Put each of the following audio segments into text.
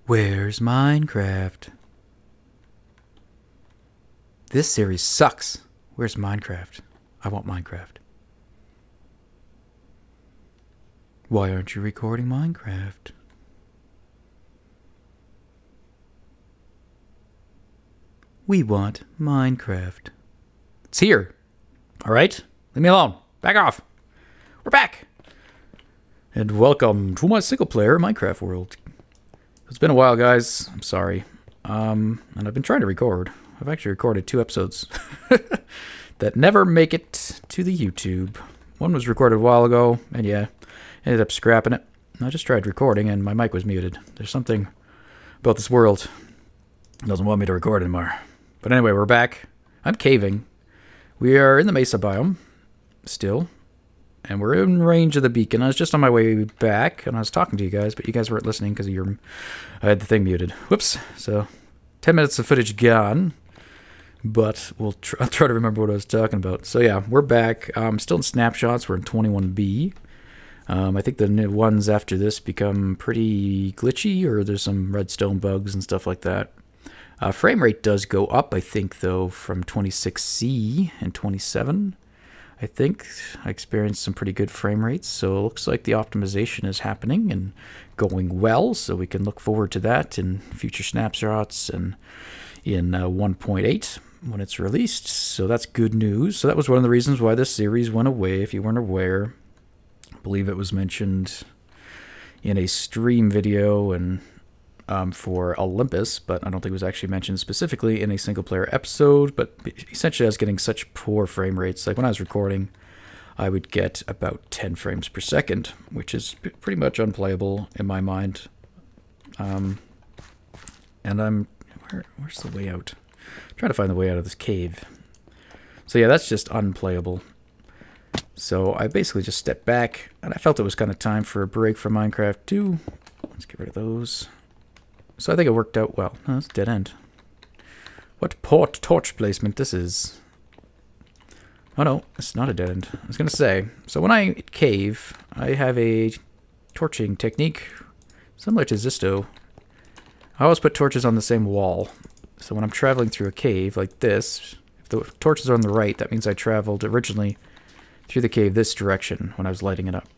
Where's Minecraft? This series sucks. Where's Minecraft? I want Minecraft. Why aren't you recording Minecraft? We want Minecraft. It's here. Alright? Leave me alone. Back off. We're back. And welcome to my single player Minecraft world. It's been a while, guys. I'm sorry. And I've been trying to record. I've actually recorded 2 episodes that never make it to the YouTube. One was recorded a while ago, and yeah, ended up scrapping it. I just tried recording, and my mic was muted. There's something about this world that doesn't want me to record anymore. But anyway, we're back. I'm caving. We are in the Mesa biome, still. And we're in range of the beacon. I was just on my way back, and I was talking to you guys, but you guys weren't listening because I had the thing muted. Whoops. So, 10 minutes of footage gone. But I'll try to remember what I was talking about. So yeah, we're back. Still in snapshots. We're in 21B. I think the new ones after this become pretty glitchy, or there's some redstone bugs and stuff like that. Frame rate does go up, I think, though, from 26C and 27. I think I experienced some pretty good frame rates, so it looks like the optimization is happening and going well, so we can look forward to that in future snapshots and in 1.8 when it's released. So that's good news. So that was one of the reasons why this series went away, if you weren't aware. I believe it was mentioned in a stream video and for Olympus, but I don't think it was actually mentioned specifically in a single-player episode. But essentially, I was getting such poor frame rates. Like when I was recording, I would get about 10 frames per second, which is pretty much unplayable in my mind. And where's the way out? I'm trying to find the way out of this cave. So yeah, that's just unplayable. So I basically just stepped back, and I felt it was kind of time for a break from Minecraft too. Let's get rid of those. So I think it worked out well. Oh, that's a dead end. What torch placement this is. Oh no, it's not a dead end. I was going to say, so when I cave, I have a torching technique similar to Zisto. I always put torches on the same wall. So when I'm traveling through a cave like this, if the torches are on the right, that means I traveled originally through the cave this direction when I was lighting it up.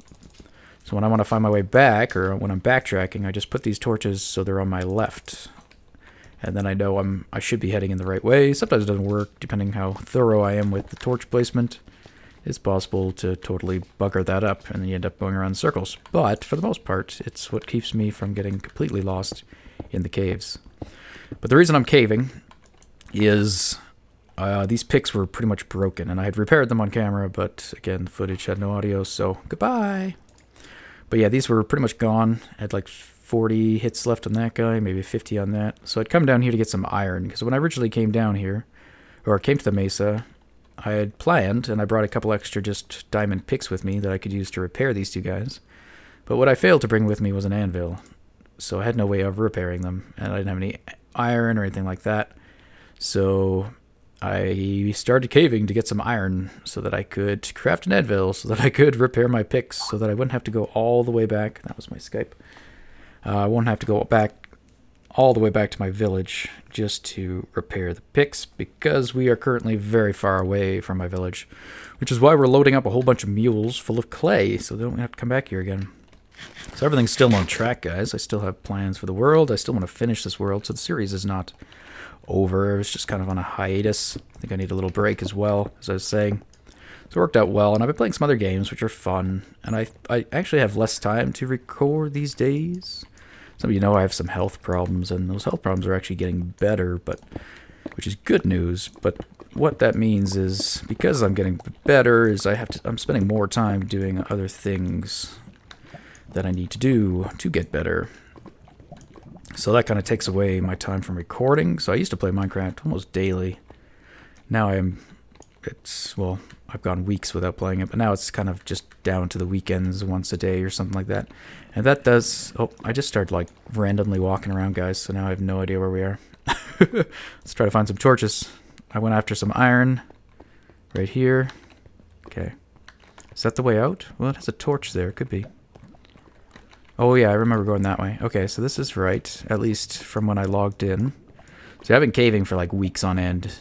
So when I want to find my way back, or when I'm backtracking, I just put these torches so they're on my left. And then I know I should be heading in the right way. Sometimes it doesn't work, depending how thorough I am with the torch placement. It's possible to totally bugger that up, and then you end up going around in circles. But, for the most part, it's what keeps me from getting completely lost in the caves. But the reason I'm caving is these picks were pretty much broken, and I had repaired them on camera, but again, the footage had no audio, so goodbye! But yeah, these were pretty much gone. I had like 40 hits left on that guy, maybe 50 on that. So I'd come down here to get some iron, because when I originally came down here, or came to the Mesa, I had planned, and I brought a couple extra just diamond picks with me that I could use to repair these 2 guys. But what I failed to bring with me was an anvil, so I had no way of repairing them, and I didn't have any iron or anything like that. So I started caving to get some iron so that I could craft an anvil, so that I could repair my picks, so that I wouldn't have to go all the way back. That was my Skype. I won't have to go back all the way back to my village just to repair the picks, because we are currently very far away from my village, which is why we're loading up a whole bunch of mules full of clay, so they don't have to come back here again. So everything's still on track, guys. I still have plans for the world. I still want to finish this world, so the series is not over. It's just kind of on a hiatus. I think I need a little break as well, as I was saying. So it worked out well, and I've been playing some other games, which are fun. And I actually have less time to record these days. Some of you know I have some health problems, and those health problems are actually getting better, which is good news. But what that means is, because I'm getting better, is I'm spending more time doing other things that I need to do to get better. So that kind of takes away my time from recording. So I used to play Minecraft almost daily. Now well, I've gone weeks without playing it, but now it's kind of just down to the weekends once a day or something like that. And that does, oh, I just started like randomly walking around, guys, so now I have no idea where we are. Let's try to find some torches. I went after some iron right here. Okay. Is that the way out? Well, it has a torch there. It could be. Oh yeah, I remember going that way. Okay, so this is right, at least from when I logged in. So I've been caving for like weeks on end.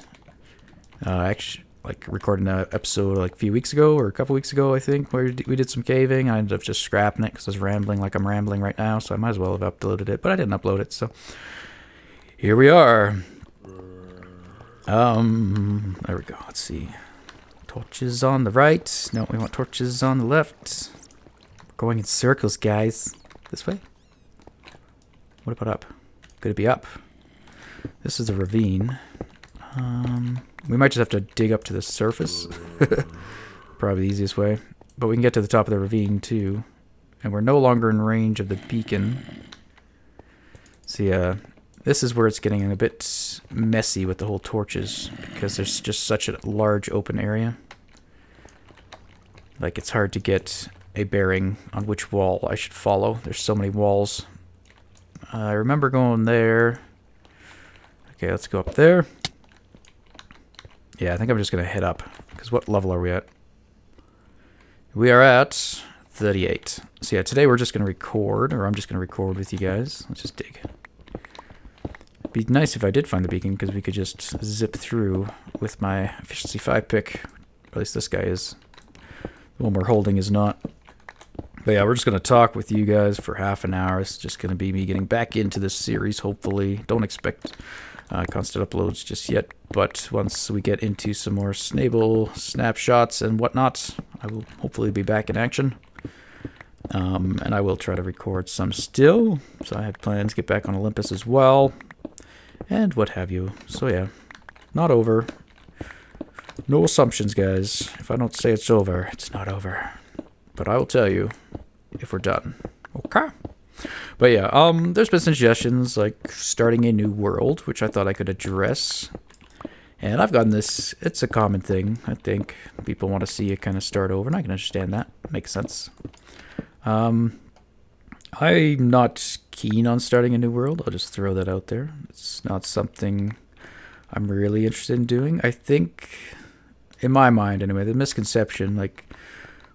Actually, like recording an episode like a few weeks ago or a couple weeks ago, I think, where we did some caving. I ended up just scrapping it because I was rambling like I'm rambling right now, so I might as well have uploaded it, but I didn't upload it, so here we are. There we go. Let's see. Torches on the right. No, we want torches on the left. We're going in circles, guys. This way? What about up? Could it be up? This is a ravine. We might just have to dig up to the surface. Probably the easiest way. But we can get to the top of the ravine too. And we're no longer in range of the beacon. See, this is where it's getting a bit messy with the whole torches, because there's just such a large open area. Like, it's hard to get a bearing on which wall I should follow. There's so many walls. I remember going there. Okay, let's go up there. Yeah, I think I'm just going to head up, because what level are we at? We are at 38. So yeah, today we're just going to record, or I'm just going to record with you guys. Let's just dig. Be nice if I did find the beacon, because we could just zip through with my efficiency 5 pick. At least this guy is. The one we're holding is not. But yeah, we're just going to talk with you guys for half an hour. It's just going to be me getting back into this series, hopefully. Don't expect constant uploads just yet. But once we get into some more stable snapshots and whatnot, I will hopefully be back in action. And I will try to record some still. So I have plans to get back on Olympus as well. And what have you. So yeah, not over. No assumptions, guys. If I don't say it's over, it's not over. But I will tell you if we're done. Okay. But yeah, there's been suggestions like starting a new world, which I thought I could address. And I've gotten this. It's a common thing, I think. People want to see it kind of start over, and I can understand that. Makes sense. I'm not keen on starting a new world. I'll just throw that out there. It's not something I'm really interested in doing. I think, in my mind anyway, the misconception, like,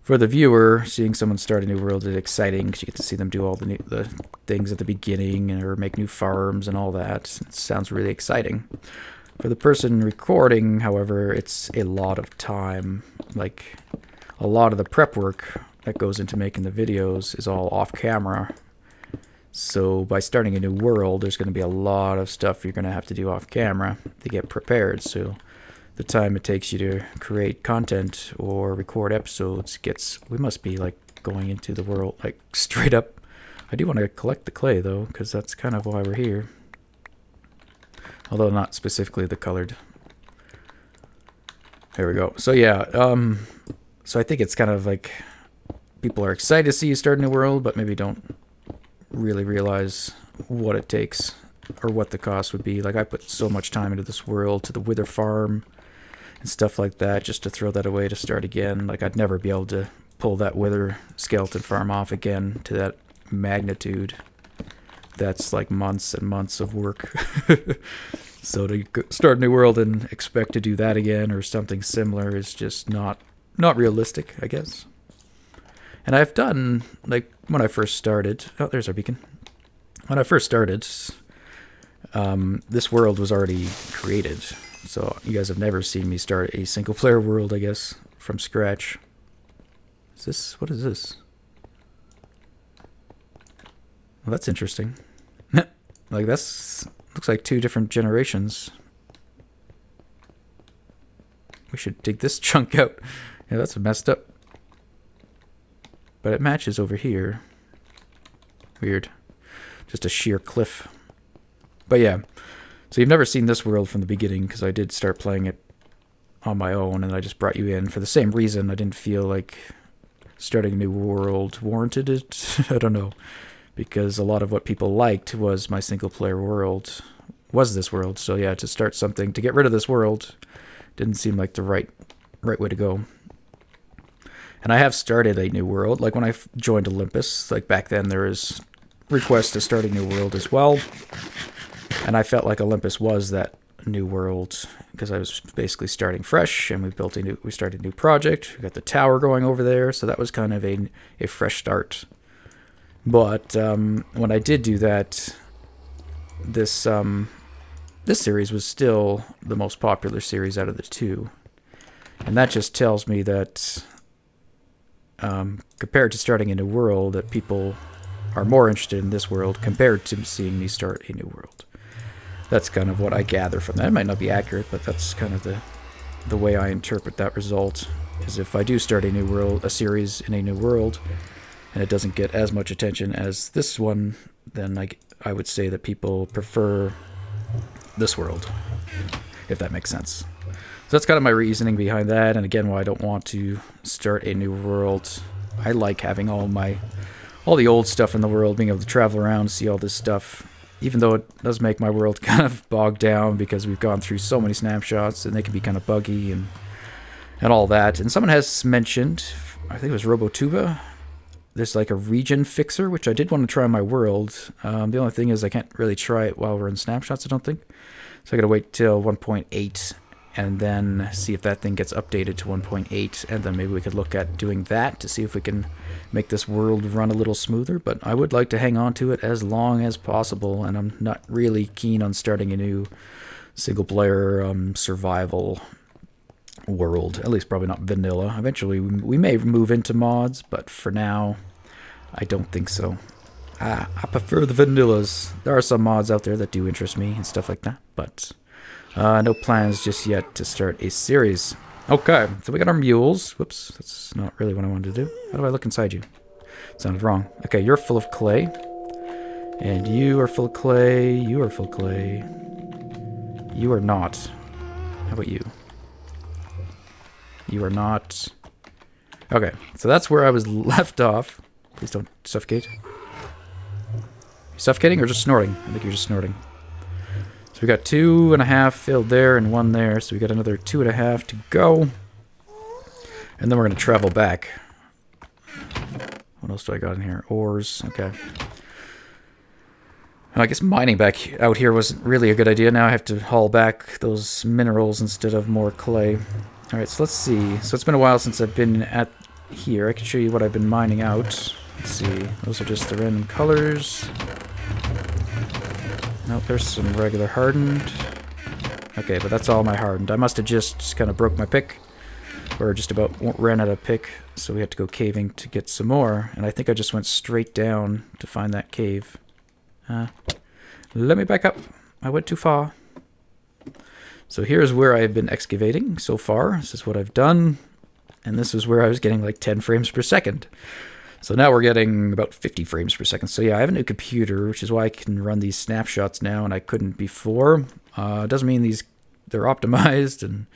for the viewer, seeing someone start a new world is exciting because you get to see them do all the things at the beginning or make new farms and all that. It sounds really exciting. For the person recording, however, it's a lot of time. Like, a lot of the prep work that goes into making the videos is all off camera. So by starting a new world, there's going to be a lot of stuff you're going to have to do off camera to get prepared. So the time it takes you to create content or record episodes we must be like going into the world like straight up. I do want to collect the clay though, because that's kind of why we're here. Although not specifically the colored. There we go. So yeah, so I think it's kind of like people are excited to see you start a new world, but maybe don't really realize what it takes or what the cost would be. Like, I put so much time into this world, to the wither farm and stuff like that, just to throw that away to start again. Like, I'd never be able to pull that wither skeleton farm off again to that magnitude. That's like months and months of work. So to start a new world and expect to do that again or something similar is just not realistic, I guess. And I've done, like, when I first started... Oh, there's our beacon. When I first started, this world was already created. So you guys have never seen me start a single-player world, I guess, from scratch. Is this... What is this? Well, that's interesting. Like, that's... Looks like 2 different generations. We should dig this chunk out. Yeah, that's messed up. But it matches over here. Weird. Just a sheer cliff. But yeah. So you've never seen this world from the beginning, because I did start playing it on my own, and I just brought you in for the same reason. I didn't feel like starting a new world warranted it. I don't know. Because a lot of what people liked was my single-player world. Was this world. So yeah, to start something, to get rid of this world, didn't seem like the right way to go. And I have started a new world. Like, when I joined Olympus, like, back then there was requests to start a new world as well. And I felt like Olympus was that new world, because I was basically starting fresh, and we started a new project. We got the tower going over there, so that was kind of a fresh start. But when I did do that, this this series was still the most popular series out of the two. And that just tells me that compared to starting a new world, that people are more interested in this world compared to seeing me start a new world. That's kind of what I gather from that. It might not be accurate, but that's kind of the way I interpret that result. Is if I do start a new world, a series in a new world, and it doesn't get as much attention as this one, then I would say that people prefer this world, if that makes sense. So that's kind of my reasoning behind that, and again, why I don't want to start a new world. I like having all the old stuff in the world, being able to travel around, see all this stuff, even though it does make my world kind of bogged down because we've gone through so many snapshots, and they can be kind of buggy and all that. And someone has mentioned, I think it was Robotuba, there's like a region fixer, which I did want to try on my world. The only thing is I can't really try it while we're in snapshots, I don't think. So I gotta wait till 1.8 and then see if that thing gets updated to 1.8, and then maybe we could look at doing that to see if we can make this world run a little smoother. But I would like to hang on to it as long as possible, and I'm not really keen on starting a new single-player survival world, at least probably not vanilla. Eventually we may move into mods, but for now I don't think so. I prefer the vanillas. There are some mods out there that do interest me and stuff like that, but no plans just yet to start a series. Okay, so we got our mules. Whoops, that's not really what I wanted to do. How do I look inside you? Sounded wrong. Okay, you're full of clay, and you are full of clay. You are full of clay. You are not. How about you? You are not. Okay, so that's where I was left off. Please don't suffocate. You suffocating or just snorting? I think you're just snorting. So we got 2.5 filled there and 1 there. So we got another 2.5 to go. And then we're going to travel back. What else do I got in here? Ores. Okay. And I guess mining back out here wasn't really a good idea. Now I have to haul back those minerals instead of more clay. Alright, so let's see. So it's been a while since I've been at here. I can show you what I've been mining out. Let's see. Those are just the random colors. Nope, there's some regular hardened. Okay, but that's all my hardened. I must have just kind of broke my pick. Or just about ran out of pick. So we had to go caving to get some more. And I think I just went straight down to find that cave. Let me back up. I went too far. So here's where I've been excavating so far. This is what I've done. And this is where I was getting like 10 frames per second. So now we're getting about 50 frames per second. So yeah, I have a new computer, which is why I can run these snapshots now, and I couldn't before. Doesn't mean they're optimized, and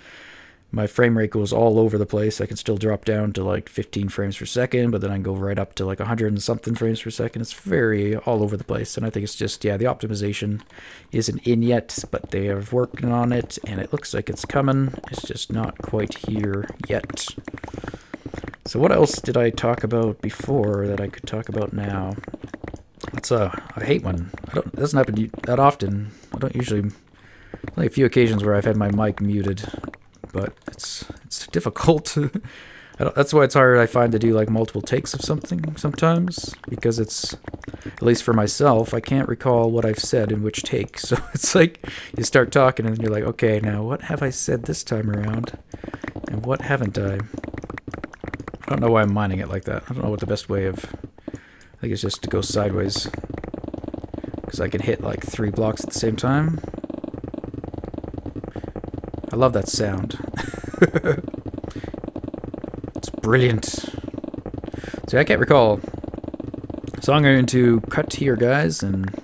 my frame rate goes all over the place. I can still drop down to like 15 frames per second, but then I can go right up to like 100 and something frames per second. It's very all over the place, and I think it's just, yeah, the optimization isn't in yet, but they are working on it, and it looks like it's coming. It's just not quite here yet. So what else did I talk about before that I could talk about now? That's I hate when it doesn't happen that often. I don't usually, only a few occasions where I've had my mic muted, but it's difficult. That's why it's hard, I find, to do like multiple takes of something sometimes, because it's, at least for myself, I can't recall what I've said in which take. So it's like you start talking and you're like, okay, now what have I said this time around, and what haven't I? I don't know why I'm mining it like that. I don't know what the best way of... I think it's just to go sideways. Because I can hit like 3 blocks at the same time. I love that sound. It's brilliant. See, I can't recall. So I'm going to cut here, guys, and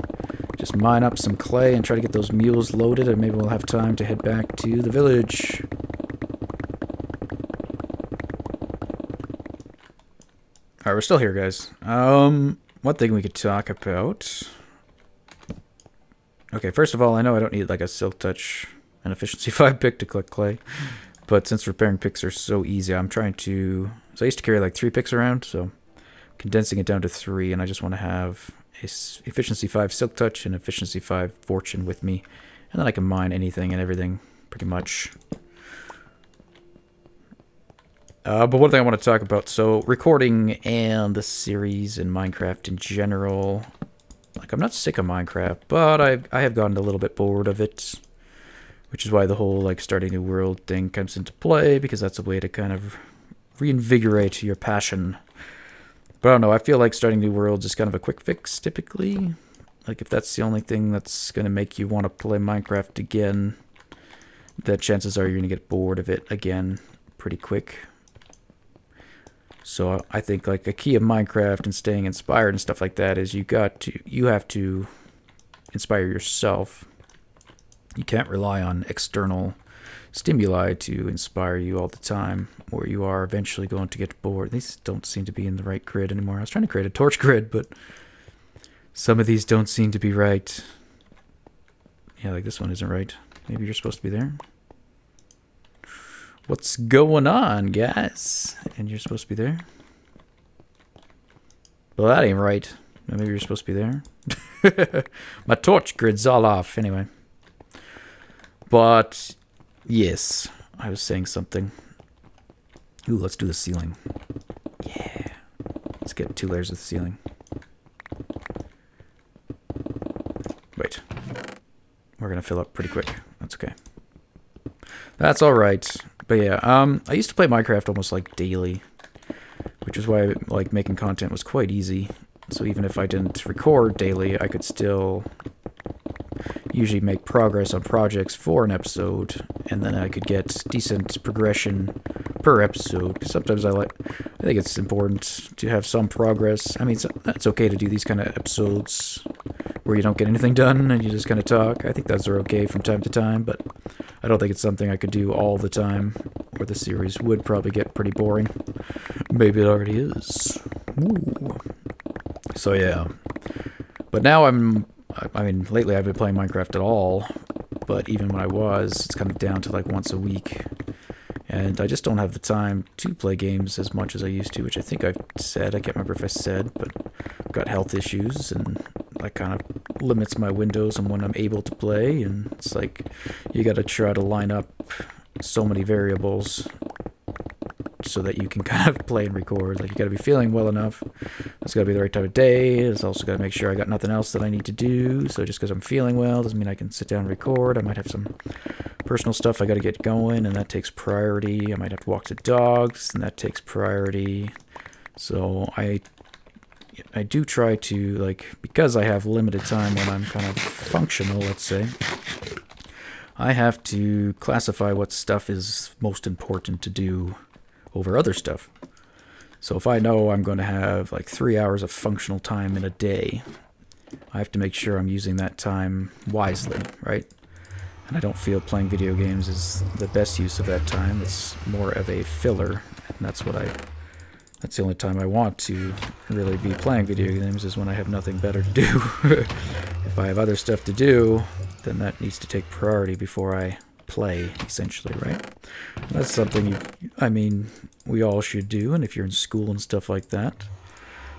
just mine up some clay and try to get those mules loaded, and maybe we'll have time to head back to the village. Alright, we're still here, guys. One thing we could talk about. Okay, first of all, I know I don't need like a silk touch and efficiency 5 pick to collect clay, but since repairing picks are so easy, I'm trying to... So I used to carry like 3 picks around, so condensing it down to 3, and I just want to have a efficiency 5 silk touch and efficiency 5 fortune with me, and then I can mine anything and everything, pretty much. But one thing I want to talk about, so recording and the series in Minecraft in general, like I'm not sick of Minecraft, but I have gotten a little bit bored of it, which is why the whole like starting a new world thing comes into play, because that's a way to kind of reinvigorate your passion. But I don't know, I feel like starting new worlds is kind of a quick fix typically. Like if that's the only thing that's going to make you want to play Minecraft again, that chances are you're going to get bored of it again pretty quick. So I think like a key of Minecraft and staying inspired and stuff like that is you have to inspire yourself. You can't rely on external stimuli to inspire you all the time, or you are eventually going to get bored. These don't seem to be in the right grid anymore. I was trying to create a torch grid, but some of these don't seem to be right. Yeah, like this one isn't right. Maybe you're supposed to be there. What's going on, guys? And you're supposed to be there? Well, that ain't right. Maybe you're supposed to be there. My torch grid's all off anyway. But, yes, I was saying something. Ooh, let's do the ceiling. Yeah. Let's get 2 layers of the ceiling. Wait. We're going to fill up pretty quick. That's okay. That's alright. But yeah, I used to play Minecraft almost like daily, which is why like making content was quite easy. So even if I didn't record daily, I could still usually make progress on projects for an episode, and then I could get decent progression per episode. Because sometimes I think it's important to have some progress. I mean, it's okay to do these kind of episodes where you don't get anything done and you just kind of talk. I think those are okay from time to time, but I don't think it's something I could do all the time, or the series would probably get pretty boring. Maybe it already is. Ooh. So yeah. But now I mean, lately I've been playing Minecraft at all, but even when I was, it's kind of down to like once a week. And I just don't have the time to play games as much as I used to, which I think I've said. I can't remember if I said, but I've got health issues, and that kind of limits my windows on when I'm able to play. And it's like you got to try to line up so many variables so that you can kind of play and record. Like, you got to be feeling well enough. It's got to be the right time of day. It's also got to make sure I got nothing else that I need to do. So just because I'm feeling well doesn't mean I can sit down and record. I might have some personal stuff I got to get going, and that takes priority. I might have to walk the dogs, and that takes priority. So I do try to, like, because I have limited time when I'm kind of functional, let's say, I have to classify what stuff is most important to do over other stuff. So if I know I'm going to have like 3 hours of functional time in a day, I have to make sure I'm using that time wisely, right? And I don't feel playing video games is the best use of that time. It's more of a filler, and that's the only time I want to really be playing video games, is when I have nothing better to do. If I have other stuff to do, then that needs to take priority before I play, essentially, right? That's something we all should do, and if you're in school and stuff like that,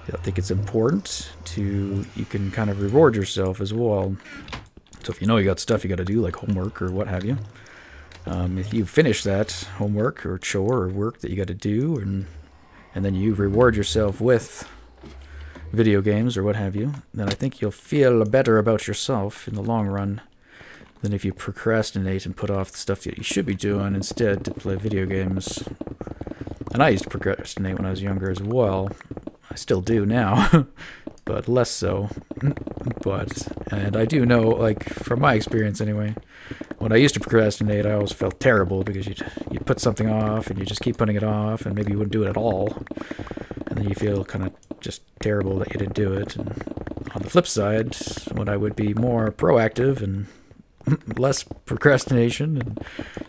I think it's important you can kind of reward yourself as well. So if you know you got stuff you got to do, like homework or what have you, if you finish that homework or chore or work that you got to do, and then you reward yourself with video games or what have you, then I think you'll feel better about yourself in the long run than if you procrastinate and put off the stuff that you should be doing instead to play video games. And I used to procrastinate when I was younger as well. I still do now, but less so. And I do know, like, from my experience anyway, when I used to procrastinate, I always felt terrible, because you put something off and you just keep putting it off, and maybe you wouldn't do it at all. And then you feel kind of just terrible that you didn't do it. And on the flip side, when I would be more proactive and less procrastination, and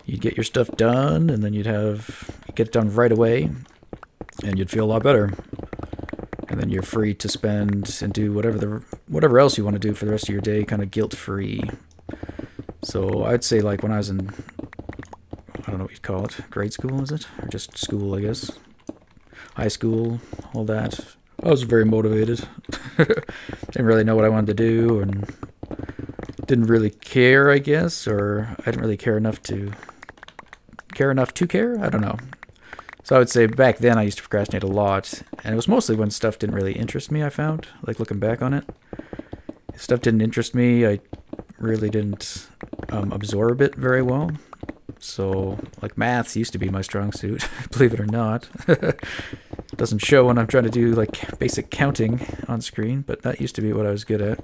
you'd get your stuff done, and then you'd get it done right away, and you'd feel a lot better. And then you're free to spend and do whatever else you want to do for the rest of your day, kind of guilt-free. So I'd say, like, when I was in, I don't know what you'd call it, grade school, is it? Or just school, I guess. High school, all that. I was very motivated. Didn't really know what I wanted to do, and didn't really care, I guess, or I didn't really care enough to care. I don't know. So I would say back then I used to procrastinate a lot, and it was mostly when stuff didn't really interest me, I found, like looking back on it. If stuff didn't interest me, I really didn't absorb it very well. So, like, maths used to be my strong suit, believe it or not. Doesn't show when I'm trying to do, like, basic counting on screen, but that used to be what I was good at.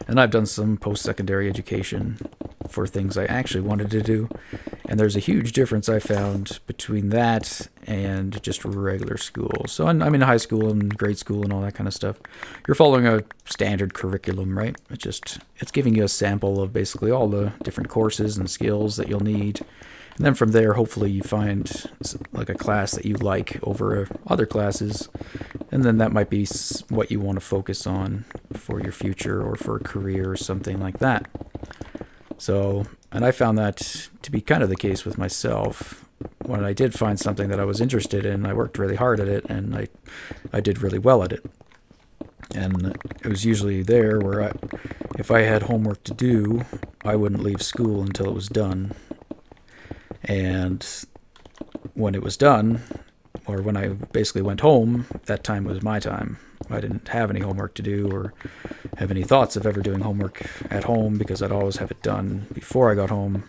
And I've done some post-secondary education for things I actually wanted to do. And there's a huge difference I found between that and just regular school. So I'm in high school and grade school and all that kind of stuff. You're following a standard curriculum, right? It's giving you a sample of basically all the different courses and skills that you'll need. And then from there, hopefully you find like a class that you like over other classes. And then that might be what you want to focus on for your future or for a career or something like that. So, and I found that to be kind of the case with myself. When I did find something that I was interested in, I worked really hard at it, and I did really well at it. And it was usually there where if I had homework to do, I wouldn't leave school until it was done. And when it was done, or when I basically went home, that time was my time. I didn't have any homework to do or have any thoughts of ever doing homework at home because I'd always have it done before I got home.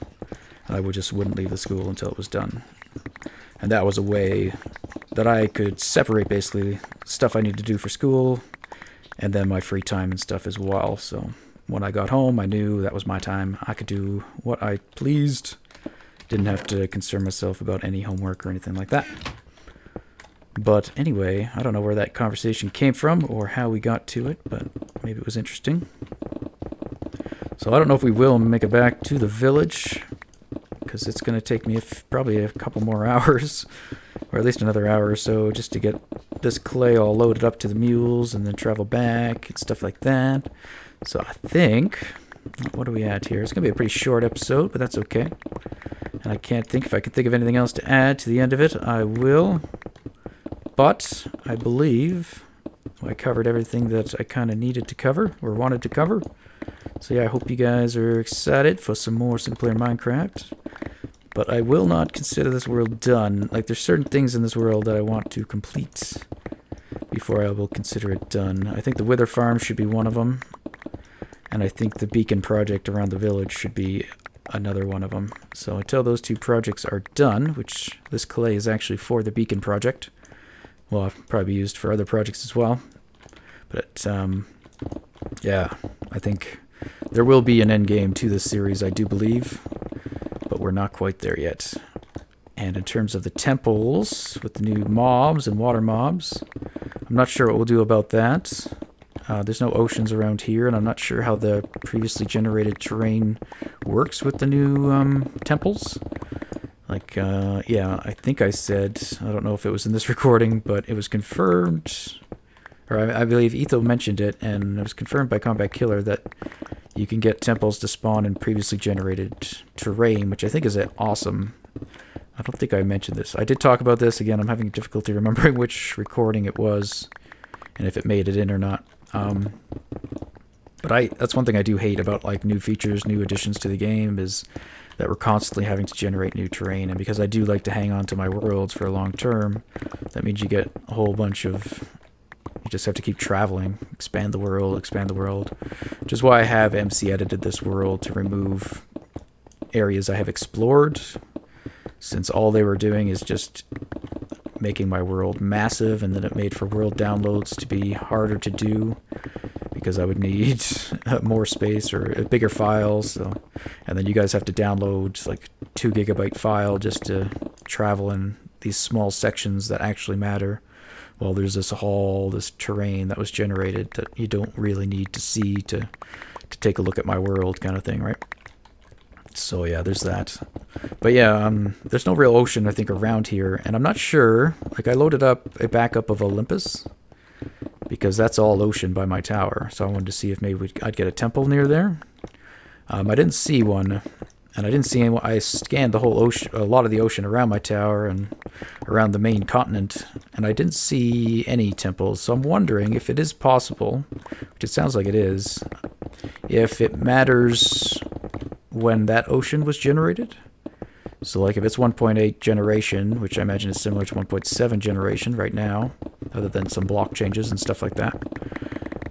I wouldn't leave the school until it was done. And that was a way that I could separate basically stuff I need to do for school and then my free time and stuff as well. So when I got home, I knew that was my time. I could do what I pleased. Didn't have to concern myself about any homework or anything like that. But anyway, I don't know where that conversation came from or how we got to it, but maybe it was interesting. So I don't know if we will make it back to the village, because it's going to take me probably a couple more hours, or at least another hour or so, just to get this clay all loaded up to the mules and then travel back and stuff like that. So I think, what are we at here? It's going to be a pretty short episode, but that's okay. And I can't think, if I can think of anything else to add to the end of it, I will. But I believe I covered everything that I kind of needed to cover or wanted to cover. So yeah, I hope you guys are excited for some more single-player Minecraft. But I will not consider this world done. Like, there's certain things in this world that I want to complete before I will consider it done. I think the Wither Farm should be one of them. And I think the beacon project around the village should be another one of them. So until those two projects are done, which this clay is actually for the beacon project, well, I'll probably be used for other projects as well. But, yeah, I think there will be an end game to this series, I do believe. But we're not quite there yet. And in terms of the temples, with the new mobs and water mobs, I'm not sure what we'll do about that. There's no oceans around here, and I'm not sure how the previously generated terrain works with the new temples. Like, yeah, I think I said, I don't know if it was in this recording, but it was confirmed, or I believe Etho mentioned it, and it was confirmed by Combat Killer that you can get temples to spawn in previously generated terrain, which I think is awesome. I don't think I mentioned this. I did talk about this. Again, I'm having difficulty remembering which recording it was, and if it made it in or not. But that's one thing I do hate about like new features, new additions to the game, is that we're constantly having to generate new terrain. And because I do like to hang on to my worlds for a long term, that means you get a whole bunch of, you just have to keep traveling, expand the world, which is why I have MC edited this world to remove areas I have explored, since all they were doing is just making my world massive, and then it made for world downloads to be harder to do because I would need more space or a bigger file. So, and then you guys have to download like 2 GB file just to travel in these small sections that actually matter. Well, there's this terrain that was generated that you don't really need to see to take a look at my world, kind of thing, right? So yeah, there's that. But yeah, there's no real ocean, I think, around here. And I'm not sure, like I loaded up a backup of Olympus, because that's all ocean by my tower. So I wanted to see if maybe I'd get a temple near there. I didn't see one, and I didn't see any. I scanned the whole ocean, a lot of the ocean around my tower and around the main continent, and I didn't see any temples. So I'm wondering if it is possible, which it sounds like it is, if it matters when that ocean was generated. So like if it's 1.8 generation, which I imagine is similar to 1.7 generation right now, other than some block changes and stuff like that.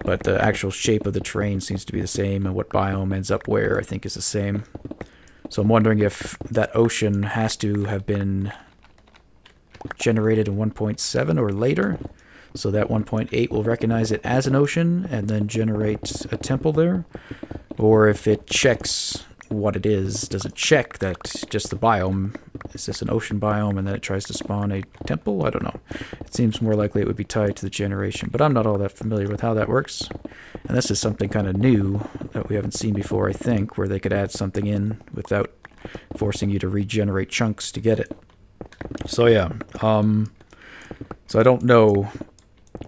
But the actual shape of the terrain seems to be the same, and what biome ends up where I think is the same. So I'm wondering if that ocean has to have been generated in 1.7 or later, so that 1.8 will recognize it as an ocean and then generate a temple there. Or if it checks what it is, does it check that just the biome, is this an ocean biome, and then it tries to spawn a temple? I don't know. It seems more likely it would be tied to the generation, but I'm not all that familiar with how that works. And this is something kind of new that we haven't seen before, I think, where they could add something in without forcing you to regenerate chunks to get it. So yeah, so I don't know,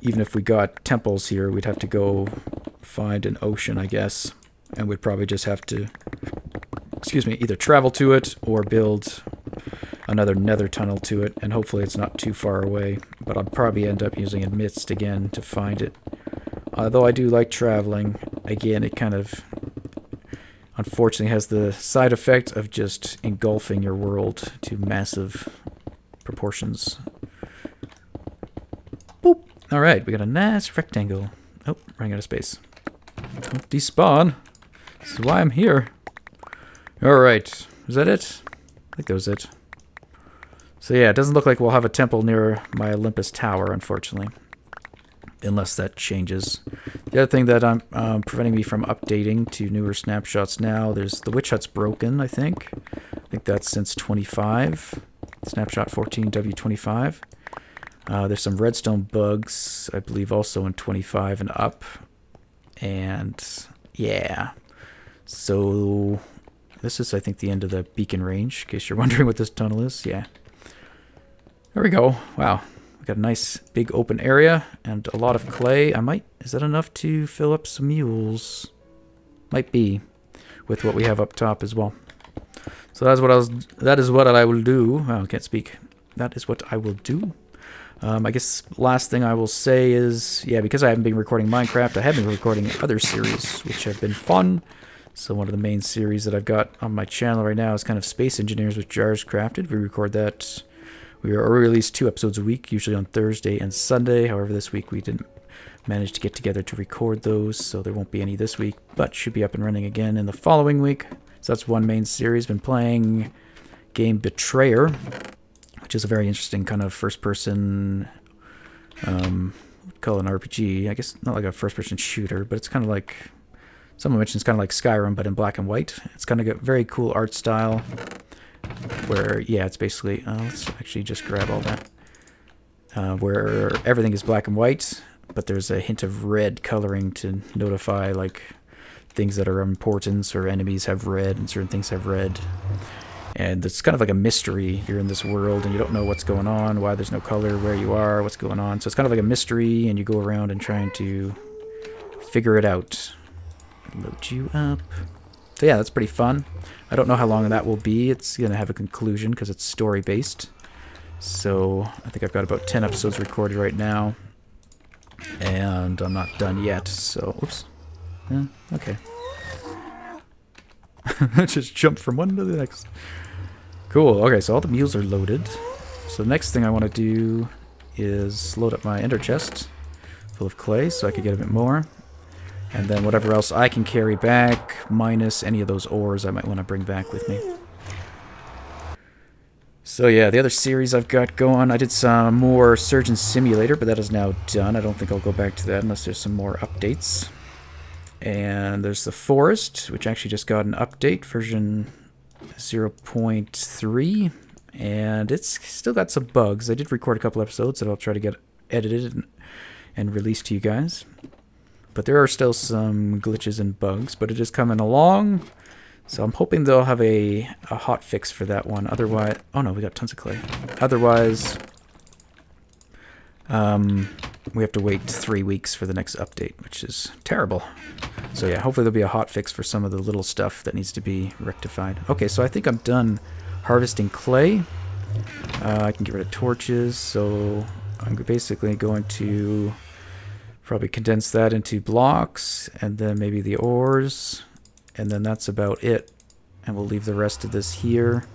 even if we got temples here, we'd have to go find an ocean, I guess, and we'd probably just have to, excuse me, either travel to it or build another nether tunnel to it, and hopefully it's not too far away, but I'll probably end up using a mist again to find it. Although I do like traveling, again, it kind of unfortunately has the side effect of just engulfing your world to massive proportions. Boop! Alright, we got a nice rectangle. Oh, running out of space. Don't despawn. This is why I'm here. Alright, is that it? I think that was it. So yeah, it doesn't look like we'll have a temple near my Olympus tower, unfortunately. Unless that changes. The other thing that I'm preventing me from updating to newer snapshots now, there's the witch hut's broken, I think. I think that's since 25. Snapshot 14W25. There's some redstone bugs, I believe also in 25 and up. And yeah. So this is, I think, the end of the beacon range, in case you're wondering what this tunnel is. Yeah. There we go. Wow. We got a nice big open area and a lot of clay. Is that enough to fill up some mules? Might be, with what we have up top as well. So that is what I will do. Oh, I can't speak. That is what I will do. I guess last thing I will say is, yeah, because I haven't been recording Minecraft, I have been recording other series, which have been fun. So one of the main series that I've got on my channel right now is kind of Space Engineers with Jars Crafted. We record that. We release 2 episodes a week, usually on Thursday and Sunday. However, this week we didn't manage to get together to record those, so there won't be any this week, but should be up and running again in the following week. So that's one main series. Been playing game Betrayer, which is a very interesting kind of first-person, call it an RPG. I guess not like a first-person shooter, but it's kind of like, someone mentioned it's kind of like Skyrim, but in black and white. It's kind of got very cool art style, where, yeah, it's basically, let's actually just grab all that, where everything is black and white, but there's a hint of red coloring to notify, like, things that are of importance, or enemies have red, and certain things have red. And it's kind of like a mystery. You're in this world, and you don't know what's going on, why there's no color, where you are, what's going on. So it's kind of like a mystery, and you go around and trying to figure it out. Load you up. So yeah, that's pretty fun. I don't know how long that will be. It's going to have a conclusion because it's story-based. So I think I've got about 10 episodes recorded right now. And I'm not done yet, so... Oops. Yeah, okay. Just jump from one to the next. Cool. Okay, so all the mules are loaded. So the next thing I want to do is load up my ender chest full of clay so I can get a bit more. And then whatever else I can carry back, minus any of those ores I might want to bring back with me. So yeah, the other series I've got going, I did some more Surgeon Simulator, but that is now done. I don't think I'll go back to that unless there's some more updates. And there's the Forest, which actually just got an update, version 0.3. And it's still got some bugs. I did record a couple episodes that I'll try to get edited and released to you guys. But there are still some glitches and bugs, but it is coming along. So I'm hoping they'll have a hot fix for that one. Otherwise, oh no, we got tons of clay. Otherwise, we have to wait 3 weeks for the next update, which is terrible. So yeah, hopefully there'll be a hot fix for some of the little stuff that needs to be rectified. Okay, so I think I'm done harvesting clay. I can get rid of torches, so I'm basically going to probably condense that into blocks, and then maybe the ores, and then that's about it. And we'll leave the rest of this here.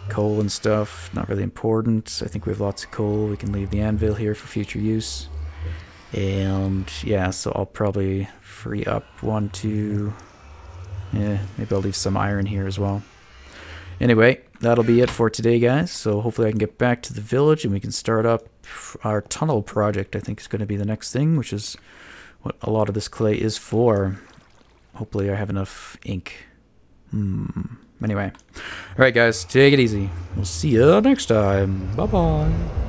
Coal and stuff, not really important. I think we have lots of coal. We can leave the anvil here for future use. And yeah, so I'll probably free up 1, 2... Yeah, maybe I'll leave some iron here as well. Anyway, that'll be it for today, guys. So hopefully I can get back to the village and we can start up our tunnel project. I think is going to be the next thing, which is what a lot of this clay is for. Hopefully I have enough ink. Anyway. Alright, guys, take it easy. We'll see you next time. Bye-bye.